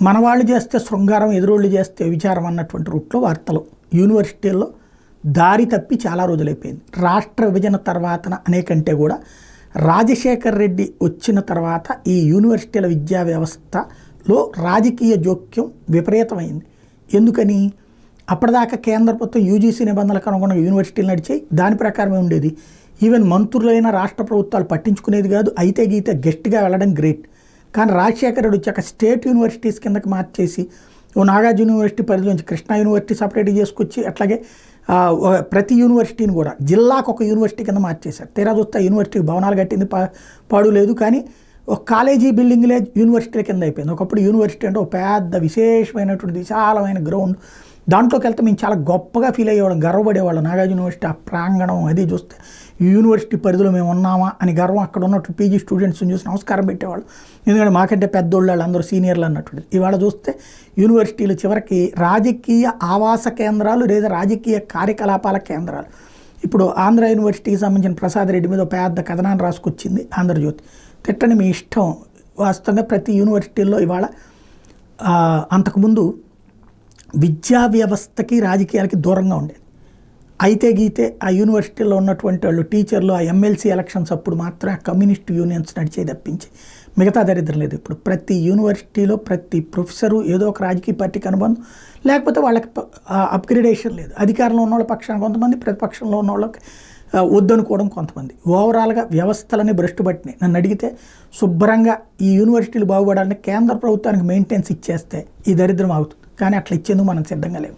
మన వాళ్ళు చేస్తే శృంగారం, ఎదురోళ్ళు చేస్తే విచారం అన్నటువంటి రూట్లో వార్తలు యూనివర్సిటీల్లో దారి తప్పి చాలా రోజులైపోయింది. రాష్ట్ర విభజన తర్వాతన అనేకంటే కూడా రాజశేఖర్ రెడ్డి వచ్చిన తర్వాత ఈ యూనివర్సిటీల విద్యా వ్యవస్థలో రాజకీయ జోక్యం విపరీతమైంది. ఎందుకని? అప్పటిదాకా కేంద్ర ప్రభుత్వం యూజీసీ నిబంధనలకు అనుగుణంగా యూనివర్సిటీలు నడిచాయి, దాని ప్రకారమే ఉండేది. ఈవెన్ మంత్రులైన రాష్ట్ర ప్రభుత్వాలు పట్టించుకునేది కాదు. అయితే గీతే గెస్ట్గా వెళ్ళడం గ్రేట్. కానీ రాజశేఖర్ రెడ్డి వచ్చాక స్టేట్ యూనివర్సిటీస్ కిందకి మార్చేసి ఓ నాగార్జున యూనివర్సిటీ పరిధిలోంచి కృష్ణా యూనివర్సిటీ సపరేట్ చేసుకొచ్చి అట్లాగే ప్రతి యూనివర్సిటీని కూడా జిల్లాకు ఒక యూనివర్సిటీ కింద మార్చేశారు. తీరా చూస్తే యూనివర్సిటీ భవనాలు కట్టింది పాడు లేదు, కానీ ఒక కాలేజీ బిల్డింగ్లే యూనివర్సిటీల కింద అయిపోయింది. ఒకప్పుడు యూనివర్సిటీ అంటే ఒక పెద్ద విశేషమైనటువంటి విశాలమైన గ్రౌండ్, దాంట్లోకి వెళ్తే మేము చాలా గొప్పగా ఫీల్ అయ్యేవాళ్ళం, గర్వపడేవాళ్ళం. నాగార్జున యూనివర్సిటీ ఆ ప్రాంగణం అది చూస్తే యూనివర్సిటీ పరిధిలో మేము ఉన్నామా అని గర్వం అక్కడ ఉన్నట్టు పీజీ స్టూడెంట్స్ని చూసి నమస్కారం పెట్టేవాళ్ళు. ఎందుకంటే మాకంటే పెద్దోళ్ళు అందరూ సీనియర్లు అన్నటువంటిది. ఇవాళ చూస్తే యూనివర్సిటీలు చివరికి రాజకీయ ఆవాస కేంద్రాలు లేదా రాజకీయ కార్యకలాపాల కేంద్రాలు. ఇప్పుడు ఆంధ్ర యూనివర్సిటీకి సంబంధించిన ప్రసాద్ రెడ్డి మీద పెద్ద కథనాన్ని రాసుకొచ్చింది ఆంధ్రజ్యోతి. తిట్టని మీ ఇష్టం. వాస్తవంగా ప్రతి యూనివర్సిటీల్లో ఇవాళ అంతకుముందు విద్యా వ్యవస్థకి రాజకీయాలకి దూరంగా ఉండేది. అయితే గీతే ఆ యూనివర్సిటీలో ఉన్నటువంటి వాళ్ళు టీచర్లు ఆ ఎమ్మెల్సీ ఎలక్షన్స్ అప్పుడు మాత్రం ఆ కమ్యూనిస్ట్ యూనియన్స్ నడిచే తప్పించి మిగతా దరిద్రం లేదు. ఇప్పుడు ప్రతి యూనివర్సిటీలో ప్రతి ప్రొఫెసరు ఏదో ఒక రాజకీయ పార్టీకి అనుబంధం, లేకపోతే వాళ్ళకి అప్గ్రేడేషన్ లేదు. అధికారంలో ఉన్న వాళ్ళ పక్షాన కొంతమంది, ప్రతిపక్షంలో ఉన్న వాళ్ళకి వద్దనుకోవడం కొంతమంది. ఓవరాల్గా వ్యవస్థలని భ్రష్టు పట్టినాయి. నన్ను అడిగితే శుభ్రంగా ఈ యూనివర్సిటీలు బాగుపడాలని కేంద్ర ప్రభుత్వానికి మెయింటెనెన్స్ ఇచ్చేస్తే ఈ దరిద్రం అవుతుంది. కానీ అట్లా ఇచ్చేందుకు మనం సిద్ధంగా లేవు.